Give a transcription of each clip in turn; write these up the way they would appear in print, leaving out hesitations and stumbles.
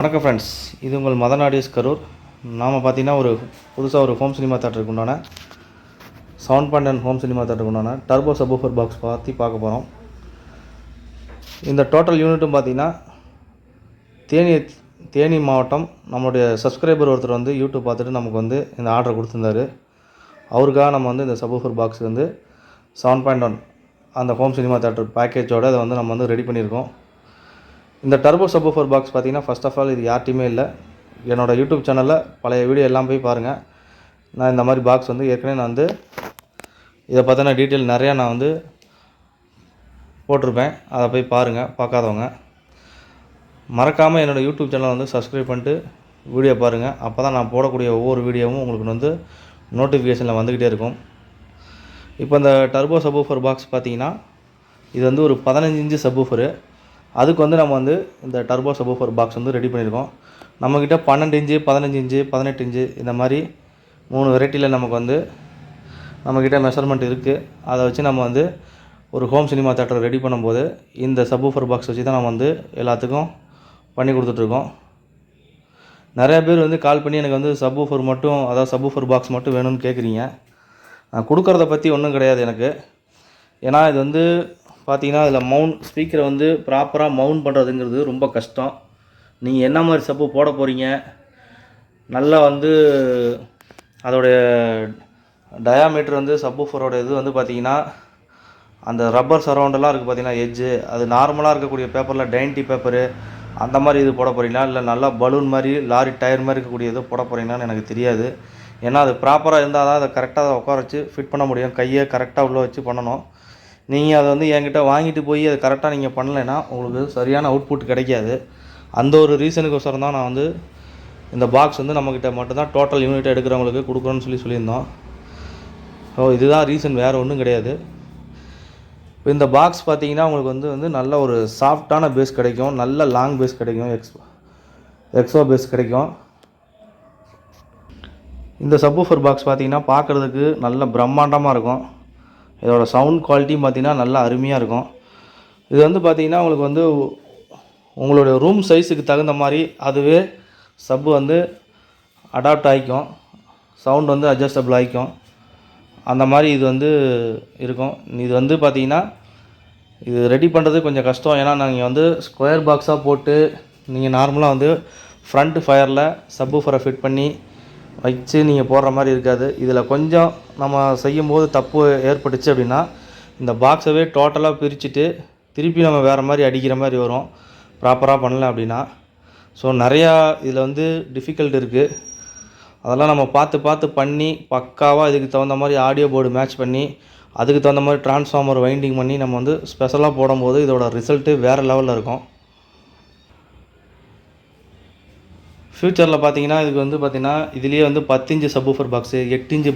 வணக்கம் ஃப்ரெண்ட்ஸ், இது உங்கள் மதன் ஆடியோஸ் கரூர். நாம் பார்த்தீங்கன்னா புதுசாக ஒரு ஹோம் சினிமா தேட்டருக்கு உண்டான 7.1 ஹோம் சினிமா தேட்டருக்கு உண்டான டர்போ சப்வூஃபர் பாக்ஸ் பார்க்க போகிறோம். இந்த டோட்டல் யூனிட்டும் பார்த்திங்கன்னா தேனி மாவட்டம் நம்மளுடைய சப்ஸ்கிரைபர் ஒருத்தர் யூடியூப் பார்த்துட்டு நமக்கு இந்த ஆர்டர் கொடுத்துருந்தாரு. அவருக்காக நம்ம இந்த சப்வூஃபர் பாக்ஸ் 7.1 அந்த ஹோம் சினிமா தேட்டர் பேக்கேஜோடு அதை நம்ம ரெடி பண்ணியிருக்கோம். இந்த டர்போ சப்வூஃபர் பாக்ஸ் பார்த்திங்கன்னா ஃபஸ்ட் ஆஃப் ஆல் இது யார்ட்டையுமே இல்லை. என்னோடய யூடியூப் சேனலில் பழைய வீடியோ எல்லாம் போய் பாருங்கள். நான் இந்த மாதிரி பாக்ஸ் ஏற்கனவே நான் இதை பற்றின டீட்டெயில் நிறையா நான் போட்டிருப்பேன். அதை போய் பாருங்கள், பார்க்காதவங்க. மறக்காமல் என்னோடய யூடியூப் சேனலை சப்ஸ்கிரைப் பண்ணிட்டு வீடியோ பாருங்கள். அப்போ தான் நான் போடக்கூடிய ஒவ்வொரு வீடியோவும் உங்களுக்கு நோட்டிஃபிகேஷனில் வந்துக்கிட்டே இருக்கும். இப்போ இந்த டர்போ சப்வூஃபர் பாக்ஸ் பார்த்திங்கன்னா இது ஒரு 15 இன்ச்சு சப்வூஃபரு. அதுக்கு நம்ம இந்த டர்போ சப்வூஃபர் பாக்ஸ் ரெடி பண்ணியிருக்கோம். நம்மக்கிட்ட 12 இன்ச்சு, 15 இன்ச்சு, 18 இன்ச்சு இந்த மாதிரி 3 வெரைட்டியில் நமக்கு நம்மக்கிட்ட மெஷர்மெண்ட் இருக்குது. அதை வச்சு நம்ம ஒரு ஹோம் சினிமா தேட்டர் ரெடி பண்ணும்போது இந்த சப்வூஃபர் பாக்ஸ் வச்சு தான் நம்ம எல்லாத்துக்கும் பண்ணி கொடுத்துட்ருக்கோம். நிறையா பேர் கால் பண்ணி எனக்கு சப்வூஃபர் மட்டும், அதாவது சப்வூஃபர் பாக்ஸ் மட்டும் வேணும்னு கேட்குறீங்க. நான் கொடுக்குறத பற்றி ஒன்றும் கிடையாது எனக்கு. ஏன்னா இது பார்த்தீங்கன்னா இதில் ஸ்பீக்கரை ப்ராப்பராக மவுண்ட் பண்ணுறதுங்கிறது ரொம்ப கஷ்டம். நீங்கள் என்ன மாதிரி சப்பு போட போகிறீங்க, நல்லா அதோடைய டயாமீட்டர் சப்வூஃபரோட இது பார்த்தீங்கன்னா அந்த ரப்பர் சரௌண்டெல்லாம் இருக்குது பார்த்தீங்கன்னா, எட்ஜு, அது நார்மலாக இருக்கக்கூடிய பேப்பரில் டைன்டி பேப்பரு அந்த மாதிரி இது போட போகிறீங்களா, இல்லை நல்லா பலூன் மாதிரி லாரி டயர் மாதிரி இருக்கக்கூடிய இது போட போகிறீங்களான்னு எனக்கு தெரியாது. ஏன்னா அது ப்ராப்பராக இருந்தால் தான் அதை கரெக்டாக உட்கார வச்சு ஃபிட் பண்ண முடியும். கையை கரெக்டாக உள்ளே வச்சு பண்ணணும். நீங்கள் அதை என்கிட்ட வாங்கிட்டு போய் அதை கரெக்டாக நீங்கள் பண்ணலைன்னா உங்களுக்கு சரியான அவுட்புட் கிடைக்காது. அந்த ஒரு ரீசனுக்கோசரம் தான் நான் இந்த பாக்ஸ் நம்மக்கிட்ட மட்டும்தான் டோட்டல் யூனிட் எடுக்கிறவங்களுக்கு கொடுக்குறோன்னு சொல்லியிருந்தோம். ஸோ இதுதான் ரீசன், வேறு ஒன்றும் கிடையாது. இப்போ இந்த பாக்ஸ் பார்த்தீங்கன்னா உங்களுக்கு நல்ல ஒரு சாஃப்டான பேஸ் கிடைக்கும், நல்ல லாங் பேஸ் கிடைக்கும், எக்ஸோ பேஸ் கிடைக்கும். இந்த சப்வூஃபர் பாக்ஸ் பார்த்தீங்கன்னா பார்க்குறதுக்கு நல்ல பிரம்மாண்டமாக இருக்கும். இதோட சவுண்ட் குவாலிட்டியும் பார்த்திங்கன்னா நல்லா அருமையாக இருக்கும். இது பார்த்திங்கன்னா உங்களுக்கு உங்களுடைய ரூம் சைஸுக்கு தகுந்த மாதிரி அதுவே சப்பு அடாப்ட் ஆகிக்கும், சவுண்ட் அட்ஜஸ்டபிள் ஆகிக்கும். அந்த மாதிரி இது இருக்கும். இது பார்த்திங்கன்னா இது ரெடி பண்ணுறது கொஞ்சம் கஷ்டம். ஏன்னா நீங்கள் ஸ்கொயர் பாக்ஸாக போட்டு நீங்கள் நார்மலாக ஃப்ரண்ட் ஃபயரில் சப்வூஃபரை ஃபிட் பண்ணி வச்சு நீங்கள் போடுற மாதிரி இருக்காது. இதில் கொஞ்சம் நம்ம செய்யும்போது தப்பு ஏற்பட்டுச்சு அப்படின்னா இந்த பாக்ஸவே டோட்டலாக பிரிச்சுட்டு திருப்பி நம்ம வேறு மாதிரி அடிக்கிற மாதிரி வரும், ப்ராப்பராக பண்ணல அப்படின்னா. ஸோ நிறையா இதில் டிஃபிகல்ட் இருக்குது. அதெல்லாம் நம்ம பார்த்து பண்ணி பக்காவாக இதுக்கு தகுந்த மாதிரி ஆடியோ போர்டு மேட்ச் பண்ணி அதுக்கு தகுந்த மாதிரி டிரான்ஸ்ஃபார்மர் வைண்டிங் பண்ணி நம்ம ஸ்பெஷலாக போடும்போது இதோட ரிசல்ட்டு வேறு லெவலில் இருக்கும். ஃப்யூச்சரில் பார்த்தீங்கன்னா இதுக்கு பார்த்தீங்கன்னா இதுலேயே 10 inch subwoofer box, 8 inch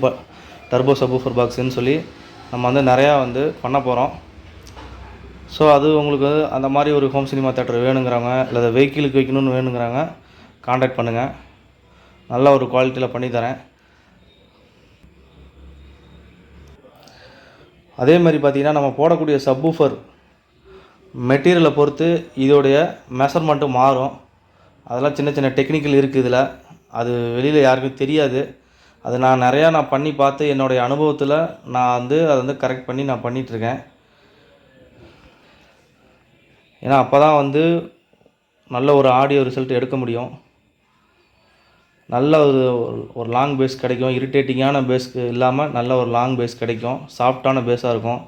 turbo subwoofer பாக்ஸுன்னு சொல்லி நம்ம நிறையா பண்ண போகிறோம். ஸோ அது உங்களுக்கு அந்த மாதிரி ஒரு ஹோம் சினிமா தேட்டர் வேணுங்கிறவங்க, இல்லை வெஹிக்கிளுக்கு வைக்கணும்னு வேணுங்கிறாங்க, காண்டாக்ட் பண்ணுங்கள். நல்ல ஒரு குவாலிட்டியில் பண்ணித்தரேன். அதே மாதிரி பார்த்திங்கன்னா நம்ம போடக்கூடிய சப்வூஃபர் மெட்டீரியலை பொறுத்து இதோடைய மெஷர்மெண்ட்டு மாறும். அதெல்லாம் சின்ன சின்ன டெக்னிக்கல் இருக்குது இதில். அது வெளியில் யாருக்கும் தெரியாது. அது நான் பண்ணி பார்த்து என்னுடைய அனுபவத்தில் நான் அதை கரெக்ட் பண்ணி நான் பண்ணிகிட்ருக்கேன். ஏன்னா அப்போ தான் நல்ல ஒரு ஆடியோ ரிசல்ட் எடுக்க முடியும். நல்ல ஒரு லாங் பேஸ் கிடைக்கும், இரிட்டேட்டிங்கான பேஸ்க்கு இல்லாமல் நல்ல ஒரு லாங் பேஸ் கிடைக்கும், சாஃப்டான பேஸாக இருக்கும்.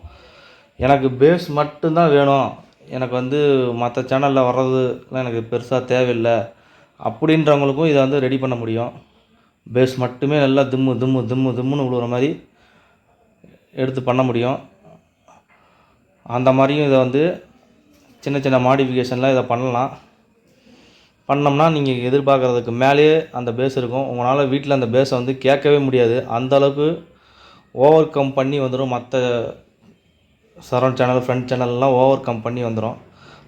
எனக்கு பேஸ் மட்டும்தான் வேணும், எனக்கு மற்ற சேனலில் வர்றதுலாம் எனக்கு பெருசாக தேவையில்லை அப்படின்றவங்களுக்கும் இதை ரெடி பண்ண முடியும். பேஸ் மட்டுமே நல்லா திம்முன்னு விழுகிற மாதிரி எடுத்து பண்ண முடியும். அந்த மாதிரியும் இதை சின்ன சின்ன மாடிஃபிகேஷனில் இதை பண்ணோம்னா நீங்கள் எதிர்பார்க்குறதுக்கு மேலேயே அந்த பேஸ் இருக்கும். உங்களால் வீட்டில் அந்த பேஸை கேட்கவே முடியாது. அந்தளவுக்கு ஓவர் கம் பண்ணி வந்துடும். மற்ற சரௌண்ட் சேனல், ஃப்ரண்ட் சேனல்லாம் ஓவர் கம் பண்ணி வந்துடும்.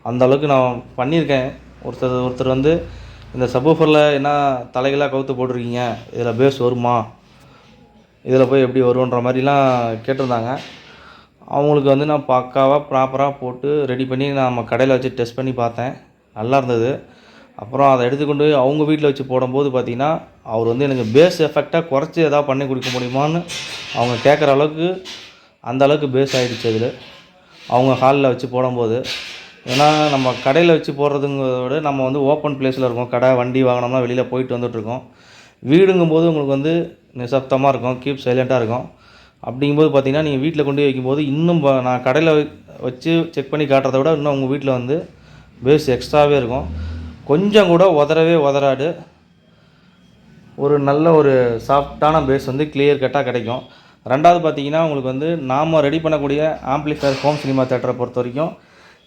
அந்தளவுக்கு நான் பண்ணியிருக்கேன். ஒருத்தர் இந்த சப்வூஃபரில் என்ன தலைகளாக கவுத்து போட்டிருக்கீங்க, இதில் பேஸ் வருமா, இதில் போய் எப்படி வருன்ற மாதிரிலாம் கேட்டிருந்தாங்க. அவங்களுக்கு நான் பக்காவாக ப்ராப்பராக போட்டு ரெடி பண்ணி நம்ம கடையில் வச்சு டெஸ்ட் பண்ணி பார்த்தேன். நல்லா இருந்தது. அப்புறம் அதை எடுத்துக்கொண்டு அவங்க வீட்டில் வச்சு போடும்போது பார்த்திங்கன்னா அவர் வந்து எனக்கு பேஸ் எஃபெக்டாக குறைச்சி எதாவது பண்ணி கொடுக்க முடியுமான்னு அவங்க கேட்குற அளவுக்கு அந்த அளவுக்கு பேஸ் ஆகிடுச்சு அதில் அவங்க ஹாலில் வச்சு போடும்போது. ஏன்னா நம்ம கடையில் வச்சு போடுறதுங்கிறத விட நம்ம வந்து ஓப்பன் பிளேஸில் இருக்கோம். கடை வண்டி வாங்கினோம்னா வெளியில் போயிட்டு வந்துட்டுருக்கோம். வீடுங்கும்போது உங்களுக்கு வந்து நிசப்தமாக இருக்கும், கீப் சைலண்ட்டாக இருக்கும். அப்படிங்கும்போது பார்த்திங்கன்னா நீங்கள் வீட்டில் கொண்டு போய் வைக்கும்போது இன்னும் நான் கடையில் வச்சு செக் பண்ணி காட்டுறத விட இன்னும் உங்கள் வீட்டில் வந்து பேஸ் எக்ஸ்ட்ராவே இருக்கும். கொஞ்சம் கூட உதறவே உதறாது. ஒரு நல்ல ஒரு சாஃப்டான பேஸ் வந்து கிளியர் கட்டாக கிடைக்கும். ரெண்டாவது பார்த்திங்கன்னா உங்களுக்கு வந்து நாம் ரெடி பண்ணக்கூடிய ஆம்ப்ளிஃபயர் ஹோம் சினிமா தியேட்டரை பொறுத்த வரைக்கும்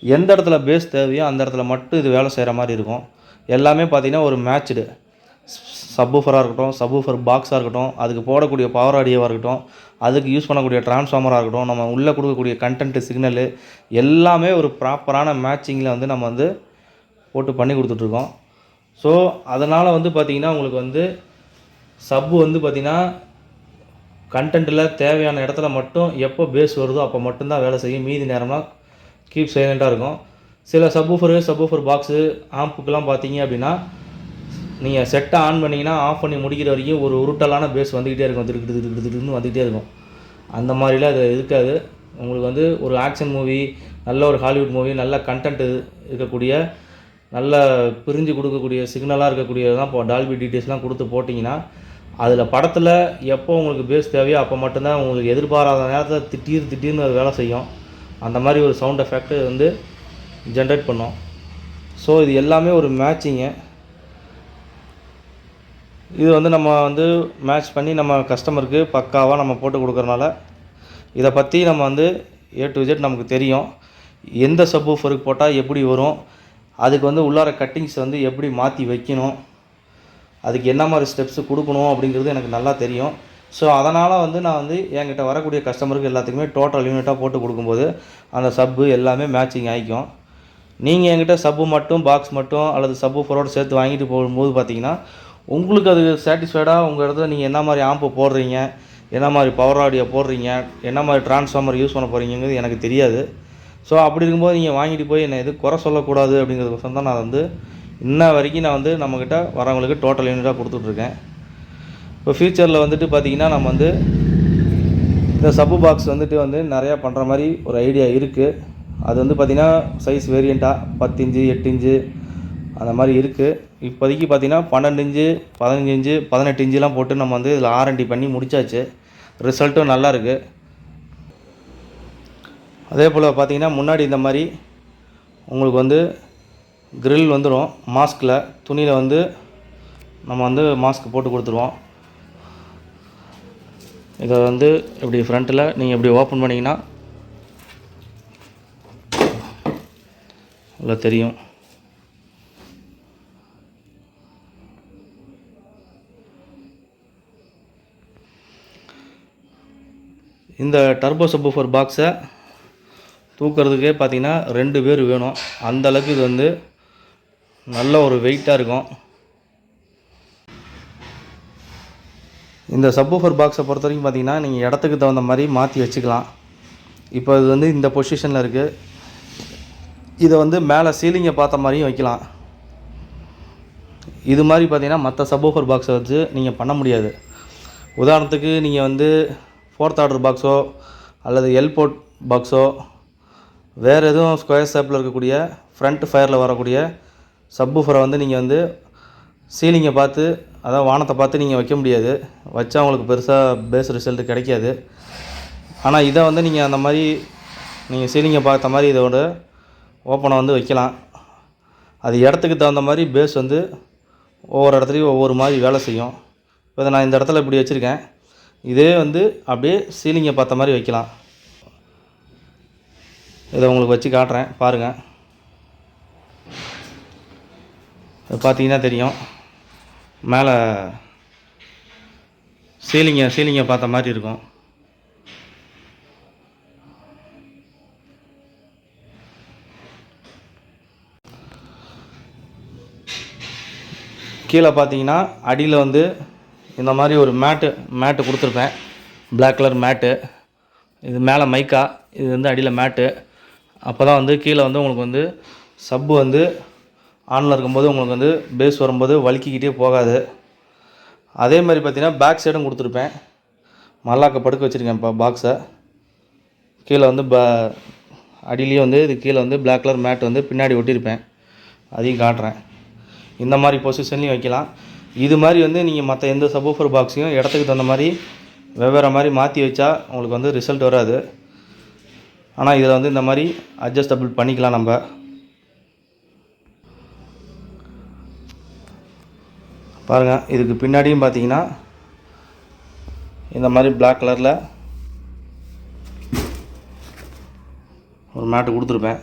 எந்த இடத்துல பேஸ் தேவையோ அந்த இடத்துல மட்டும் இது வேலை செய்கிற மாதிரி இருக்கும். எல்லாமே பார்த்திங்கன்னா ஒரு மேட்ச்டு சப்வூஃபராக இருக்கட்டும், சப்வூஃபர் பாக்ஸாக இருக்கட்டும், அதுக்கு போடக்கூடிய பவர் ஆடியோவாக இருக்கட்டும், அதுக்கு யூஸ் பண்ணக்கூடிய டிரான்ஸ்ஃபார்மராக இருக்கட்டும், நம்ம உள்ளே கொடுக்கக்கூடிய கண்டென்ட்டு சிக்னலு எல்லாமே ஒரு ப்ராப்பரான மேட்சிங்கில் வந்து நம்ம வந்து போட்டு பண்ணி கொடுத்துட்ருக்கோம். ஸோ அதனால் வந்து பார்த்திங்கன்னா உங்களுக்கு வந்து சப்பு வந்து பார்த்திங்கன்னா கண்டென்ட்டில் தேவையான இடத்துல மட்டும் எப்போ பேஸ் வருதோ அப்போ மட்டும்தான் வேலை செய்யும். மீதி நேரம்லாம் கீப் சைலண்ட்டாக இருக்கும். சில சப்வூஃபர் பாக்ஸு ஆம்புக்கெலாம் பார்த்தீங்க அப்படின்னா நீங்கள் செட்டை ஆன் பண்ணிங்கன்னா ஆஃப் பண்ணி முடிக்கிற வரைக்கும் ஒரு உருட்டலான பேஸ் வந்துக்கிட்டே இருக்கும், திடுன்னு வந்துக்கிட்டே இருக்கும். அந்த மாதிரிலாம் அது இருக்காது. உங்களுக்கு வந்து ஒரு ஆக்ஷன் மூவி, நல்ல ஒரு ஹாலிவுட் மூவி, நல்ல கண்டென்ட் இருக்கக்கூடிய, நல்ல பிரிஞ்சு கொடுக்கக்கூடிய சிக்னலாக இருக்கக்கூடியதான் இப்போ டால்பி டீட்டெயில்ஸ்லாம் கொடுத்து போட்டிங்கன்னா அதில் படத்தில் எப்போ உங்களுக்கு பேஸ் தேவையோ அப்போ மட்டும்தான் உங்களுக்கு எதிர்பாராத நேரத்தில் திடீர்னு அது வேலை செய்யும். அந்த மாதிரி ஒரு சவுண்ட் எஃபெக்ட் வந்து ஜென்ரேட் பண்ணும். ஸோ இது எல்லாமே ஒரு மேட்சிங்கு. இது வந்து நம்ம வந்து மேட்ச் பண்ணி நம்ம கஸ்டமருக்கு பக்காவாக நம்ம போட்டு கொடுக்குறனால இதை பற்றி நம்ம வந்து A to Z நமக்கு தெரியும். எந்த சப்வூஃபருக்கு போட்டால் எப்படி வரும், அதுக்கு வந்து உள்ளார கட்டிங்ஸ் வந்து எப்படி மாற்றி வைக்கணும், அதுக்கு என்ன மாதிரி ஸ்டெப்ஸு கொடுக்கணும் அப்படிங்கிறது எனக்கு நல்லா தெரியும். ஸோ அதனால் வந்து நான் வந்து என்கிட்ட வரக்கூடிய கஸ்டமருக்கு எல்லாத்துக்குமே டோட்டல் யூனிட்டாக போட்டு கொடுக்கும்போது அந்த சப்பு எல்லாமே மேட்சிங் ஆகிக்கும். நீங்கள் என்கிட்ட சப்பு மட்டும் பாக்ஸ் மட்டும் அல்லது சப்வூஃபரோடு சேர்த்து வாங்கிட்டு போகும்போது பார்த்தீங்கன்னா உங்களுக்கு அது சாட்டிஸ்ஃபைடாக உங்கள் இடத்துல நீங்கள் என்ன மாதிரி ஆம்பு போடுறீங்க, என்ன மாதிரி பவர் ஆடியோ போடுறீங்க, என்ன மாதிரி டிரான்ஸ்ஃபார்மர் யூஸ் பண்ண போகிறீங்கிறது எனக்கு தெரியாது. ஸோ அப்படி இருக்கும்போது நீங்கள் வாங்கிட்டு போய் என்னை எது குறை சொல்லக்கூடாது அப்படிங்கிறதுக்கோசரம் தான் நான் வந்து இன்ன வரைக்கும் நான் வந்து நம்மக்கிட்ட வரவங்களுக்கு டோட்டல் யூனிட்டாக கொடுத்துட்ருக்கேன். இப்போ ஃப்யூச்சரில் வந்துட்டு பார்த்திங்கன்னா நம்ம வந்து இந்த சப்பு பாக்ஸ் வந்துட்டு வந்து நிறையா பண்ணுற மாதிரி ஒரு ஐடியா இருக்குது. அது வந்து பார்த்திங்கன்னா சைஸ் வேரியண்ட்டாக 10 இன்ச்சு 8 இன்ச்சு அந்த மாதிரி இருக்குது. இப்போதைக்கு பார்த்திங்கன்னா 12 இன்ச்சு 15 இன்ச்சு 18 இன்ச்சுலாம் போட்டு நம்ம வந்து இதில் R&D பண்ணி முடித்தாச்சு. ரிசல்ட்டும் நல்லாயிருக்கு. அதே போல் பார்த்திங்கன்னா முன்னாடி இந்த மாதிரி உங்களுக்கு வந்து கிரில் வந்துடும். மாஸ்கில் துணியில் வந்து நம்ம வந்து மாஸ்க் போட்டு கொடுத்துருவோம். இதை வந்து இப்படி ஃப்ரண்ட்டில் நீங்கள் இப்படி ஓப்பன் பண்ணிங்கன்னா இல்லை தெரியும். இந்த டர்போ சப்வூஃபர் பாக்ஸை தூக்கிறதுக்கே பார்த்திங்கன்னா 2 பேர் வேணும். அந்தளவுக்கு இது வந்து நல்ல ஒரு வெயிட்டாக இருக்கும். இந்த சப்வூஃபர் பாக்ஸை பொறுத்த வரைக்கும் பார்த்திங்கன்னா நீங்கள் இடத்துக்கு தகுந்த மாதிரி மாற்றி வச்சுக்கலாம். இப்போ இது வந்து இந்த பொசிஷனில் இருக்குது. இதை வந்து மேலே சீலிங்கை பார்த்த மாதிரியும் வைக்கலாம். இது மாதிரி பார்த்திங்கன்னா மற்ற சப்வூஃபர் பாக்ஸை வச்சு நீங்கள் பண்ண முடியாது. உதாரணத்துக்கு நீங்கள் வந்து 4th ஆர்டர் பாக்ஸோ அல்லது எல்போர்ட் பாக்ஸோ வேறு எதுவும் ஸ்கொயர் ஷேப்பில் இருக்கக்கூடிய ஃப்ரண்ட் ஃபயரில் வரக்கூடிய சப்வூஃபரை வந்து நீங்கள் வந்து சீலிங்கை பார்த்து, அதாவது வானத்தை பார்த்து நீங்கள் வைக்க முடியாது. வச்சா உங்களுக்கு பெருசாக பேஸ் ரிசல்ட் கிடைக்காது. ஆனால் இதை வந்து நீங்கள் அந்த மாதிரி நீங்கள் சீலிங்கை பார்த்த மாதிரி இதோட ஓப்பனை வந்து வைக்கலாம். அது இடத்துக்கு தகுந்த மாதிரி பேஸ் வந்து ஒவ்வொரு இடத்துலையும் ஒவ்வொரு மாதிரி வேலை செய்யும். இப்போ இதை நான் இந்த இடத்துல இப்படி வச்சுருக்கேன். இதே வந்து அப்படியே சீலிங்கை பார்த்த மாதிரி வைக்கலாம். இதை உங்களுக்கு வச்சு காட்டுறேன் பாருங்கள். இது பார்த்தீங்கன்னா தெரியும், மேலே சீலிங்கை பார்த்த மாதிரி இருக்கும். கீழே பார்த்தீங்கன்னா அடியில் வந்து இந்த மாதிரி ஒரு மேட்டு கொடுத்துருப்பேன், பிளாக் கலர் மேட்டு. இது மேலே மைக்கா, இது வந்து அடியில் மேட்டு. அப்போ தான் வந்து கீழே வந்து உங்களுக்கு வந்து சப்பு வந்து ஆனில் இருக்கும்போது உங்களுக்கு வந்து பேஸ் வரும்போது வலிக்கிக்கிட்டே போகாது. அதே மாதிரி பார்த்தீங்கன்னா பேக் சைடும் கொடுத்துருப்பேன். மல்லாக்க படுக்க வச்சுருக்கேன் இப்போ பாக்ஸை. கீழே வந்து அடியிலேயே வந்து இது கீழே வந்து பிளாக் கலர் மேட் வந்து பின்னாடி ஒட்டியிருப்பேன். அதையும் காட்டுறேன். இந்த மாதிரி பொசிஷன்லையும் வைக்கலாம். இது மாதிரி வந்து நீங்கள் மற்ற எந்த சப்வூஃபர் பாக்ஸையும் இடத்துக்கு தகுந்த மாதிரி வெவ்வேறு மாதிரி மாற்றி வச்சா உங்களுக்கு வந்து ரிசல்ட் வராது. ஆனால் இதில் வந்து இந்த மாதிரி அட்ஜஸ்டபிள் பண்ணிக்கலாம் நம்ம. பாருங்கள், இதுக்கு பின்னாடியும் பார்த்தீங்கன்னா இந்த மாதிரி பிளாக் கலரில் ஒரு மேட்டு கொடுத்துருப்பேன்.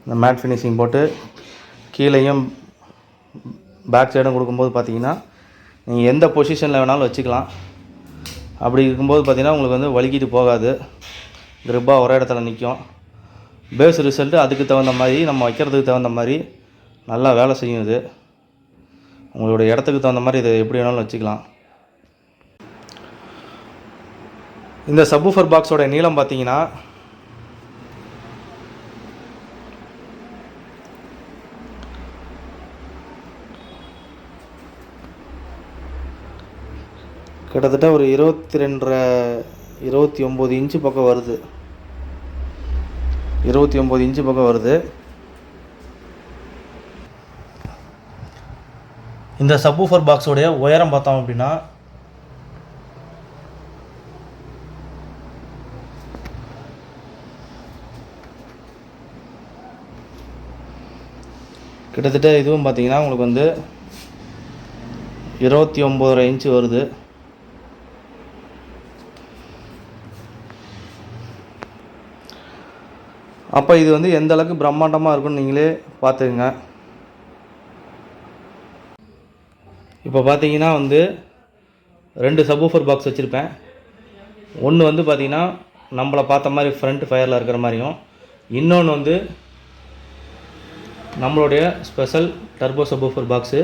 இந்த மேட் ஃபினிஷிங் போட்டு கீழேயும் பேக் சைடும் கொடுக்கும்போது பார்த்தீங்கன்னா நீங்கள் எந்த பொசிஷனில் வேணாலும் வச்சுக்கலாம். அப்படி இருக்கும்போது பார்த்தீங்கன்னா உங்களுக்கு வந்து வலிக்கிட்டு போகாது. கிரிப்பாக ஒரே இடத்துல நிற்கும். பேஸ் ரிசல்ட்டு அதுக்கு தகுந்த மாதிரி நம்ம வைக்கிறதுக்கு தகுந்த மாதிரி நல்லா வேலை செய்யும். இது உங்களுடைய இடத்துக்கு தகுந்த மாதிரி இதை எப்படி வேணாலும் வச்சுக்கலாம். இந்த சப்வூஃபர் பாக்ஸோட நீளம் பார்த்தீங்கன்னா கிட்டத்தட்ட ஒரு 29 இன்ச்சு பக்கம் வருது. 29 இன்ச்சு பக்கம் வருது. இந்த சப்வூஃபர் பாக்ஸோடைய உயரம் பார்த்தோம் அப்படின்னா கிட்டத்தட்ட இதுவும் பார்த்தீங்கன்னா உங்களுக்கு வந்து 29.5 இன்ச்சு வருது. அப்போ இது வந்து எந்த அளவுக்கு பிரம்மாண்டமாக இருக்குன்னு நீங்களே பார்த்துக்குங்க. இப்போ பார்த்தீங்கன்னா வந்து 2 சப்வூஃபர் பாக்ஸ் வச்சுருப்பேன். ஒன்று வந்து பார்த்தீங்கன்னா நம்மளை பார்த்த மாதிரி ஃப்ரண்ட் ஃபயரில் இருக்கிற மாதிரியும், இன்னொன்று வந்து நம்மளுடைய ஸ்பெஷல் டர்போ சப்வூஃபர் பாக்ஸு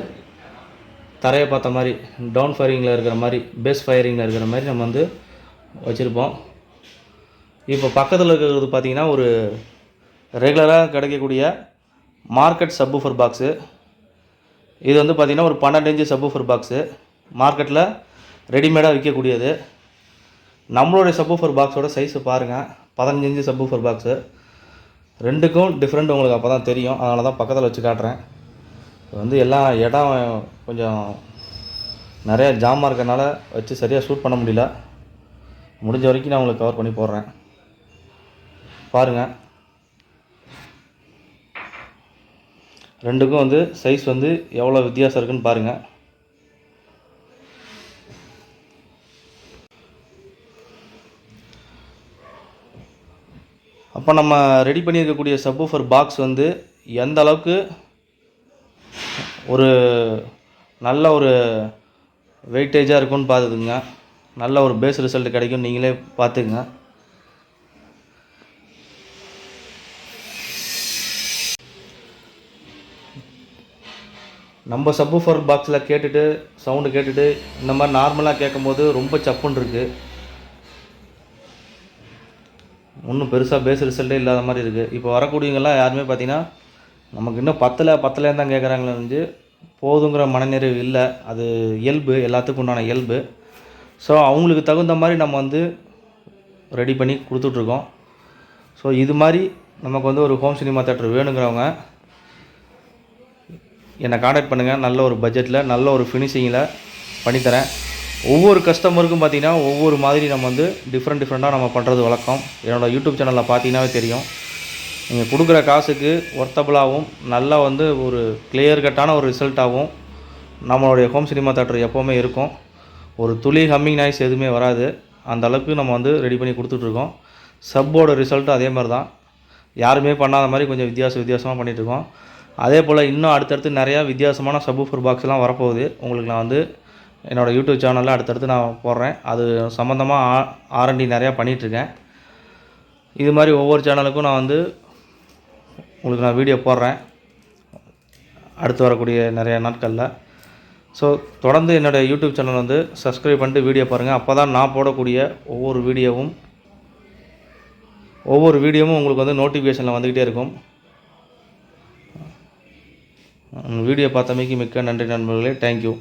தரையை பார்த்த மாதிரி டவுன் ஃபயரிங்கில் இருக்கிற மாதிரி பேஸ் ஃபயரிங்கில் இருக்கிற மாதிரி நம்ம வந்து வச்சுருப்போம். இப்போ பக்கத்தில் இருக்கிறது பார்த்திங்கன்னா ஒரு ரெகுலராக கிடைக்கக்கூடிய மார்க்கெட் சப்வூஃபர் பாக்ஸு. இது வந்து பார்த்திங்கன்னா ஒரு 12 இன்ச்சு சப்வூஃபர் பாக்ஸு. மார்க்கெட்டில் ரெடிமேடாக விற்கக்கூடியது. நம்மளுடைய சப்வூஃபர் பாக்ஸோட சைஸு பாருங்கள், 15 இன்ச்சு சப்வூஃபர் பாக்ஸு. ரெண்டுக்கும் டிஃப்ரெண்ட் உங்களுக்கு அப்போ தான் தெரியும். அதனால தான் பக்கத்தில் வச்சு காட்டுறேன். வந்து எல்லா இடம் கொஞ்சம் நிறையா ஜாமாக இருக்கிறனால வச்சு சரியாக ஷூட் பண்ண முடியல. முடிஞ்ச வரைக்கும் நான் உங்களுக்கு கவர் பண்ணி போடுறேன். பாருங்கள், ரெண்டுக்கும் வந்து சைஸ் வந்து எவ்வளோ வித்தியாசம் இருக்குதுன்னு பாருங்கள். அப்போ நம்ம ரெடி பண்ணியிருக்கக்கூடிய சப்வூஃபர் பாக்ஸ் வந்து எந்த அளவுக்கு ஒரு நல்ல ஒரு வெயிட்டேஜாக இருக்குன்னு பார்த்துக்குங்க. நல்ல ஒரு பேஸ் ரிசல்ட் கிடைக்கும், நீங்களே பார்த்துக்குங்க. நம்ம சப்வூஃபர் பாக்ஸில் கேட்டுட்டு சவுண்டு கேட்டுட்டு இந்த மாதிரி நார்மலாக கேட்கும்போது ரொம்ப சப்புன்னு இருக்குது. ஒன்றும் பெருசாக பேஸ் ரிசல்ட்டே இல்லாத மாதிரி இருக்குது. இப்போ வரக்கூடியவங்கெல்லாம் யாருமே பார்த்திங்கன்னா நமக்கு இன்னும் பத்தலேன்னு தான் கேட்குறாங்களே வந்து போதுங்கிற மனநிறைவு இல்லை. அது இயல்பு, எல்லாத்துக்கும் உண்டான இயல்பு. ஸோ அவங்களுக்கு தகுந்த மாதிரி நம்ம வந்து ரெடி பண்ணி கொடுத்துட்ருக்கோம். ஸோ இது மாதிரி நமக்கு வந்து ஒரு ஹோம் சினிமா தேட்டர் வேணுங்கிறவங்க என்னை காண்டாக்ட் பண்ணுங்கள். நல்ல ஒரு பட்ஜெட்டில் நல்ல ஒரு ஃபினிஷிங்கில் பண்ணித்தரேன். ஒவ்வொரு கஸ்டமருக்கும் பார்த்திங்கன்னா ஒவ்வொரு மாதிரி நம்ம வந்து டிஃப்ரெண்ட்டாக நம்ம பண்ணுறது வழக்கம். என்னோடய யூடியூப் சேனலில் பார்த்தீங்கன்னாவே தெரியும். நீங்கள் கொடுக்குற காசுக்கு ஒர்த்தபுளாகவும் நல்லா வந்து ஒரு கிளியர் கட்டான ஒரு ரிசல்ட்டாகவும் நம்மளுடைய ஹோம் சினிமா தேட்டர் எப்போவுமே இருக்கும். ஒரு துளி ஹம்மிங் நாய்ஸ் எதுவுமே வராது. அந்த அளவுக்கு நம்ம வந்து ரெடி பண்ணி கொடுத்துட்ருக்கோம். சப்போட ரிசல்ட்டும் அதே மாதிரி தான். யாருமே பண்ணாத மாதிரி கொஞ்சம் வித்தியாசமாக பண்ணிகிட்ருக்கோம். அதே போல் இன்னும் அடுத்தடுத்து நிறையா வித்தியாசமான சப்வூஃபர் பாக்ஸ்லாம் வரப்போகுது. உங்களுக்கு நான் வந்து என்னோடய யூடியூப் சேனலில் அடுத்தடுத்து நான் போடுறேன். அது சம்மந்தமாக R&D நிறையா பண்ணிகிட்ருக்கேன். இது மாதிரி ஒவ்வொரு சேனலுக்கும் நான் வந்து உங்களுக்கு நான் வீடியோ போடுறேன் அடுத்து வரக்கூடிய நிறைய நாட்களில். ஸோ தொடர்ந்து என்னோடய யூடியூப் சேனல் வந்து சப்ஸ்கிரைப் பண்ணிட்டு வீடியோ பாருங்கள். அப்போ தான் நான் போடக்கூடிய ஒவ்வொரு வீடியோவும் உங்களுக்கு வந்து நோட்டிஃபிகேஷனில் வந்துக்கிட்டே இருக்கும். வீடியோ பார்த்தமைக்கு மிக்க நன்றி நண்பர்களே. தேங்க்யூ.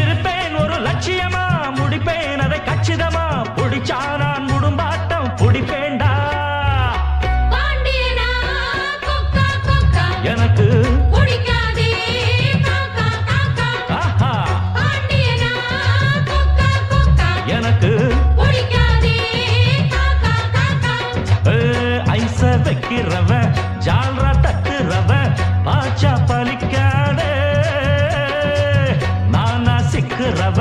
இருப்பேன் ஒரு லட்சியமா, முடிப்பேன் அதை கச்சிதமா, புடிச்சா நான் முடும்பாட்டம் புடிப்பேண்டா. எனக்கு எனக்கு ஐச வைக்கிறவ ஜால்ரா தட்டுறவ பாச்சா பலிக்காதே, நானா சிக்கிறவ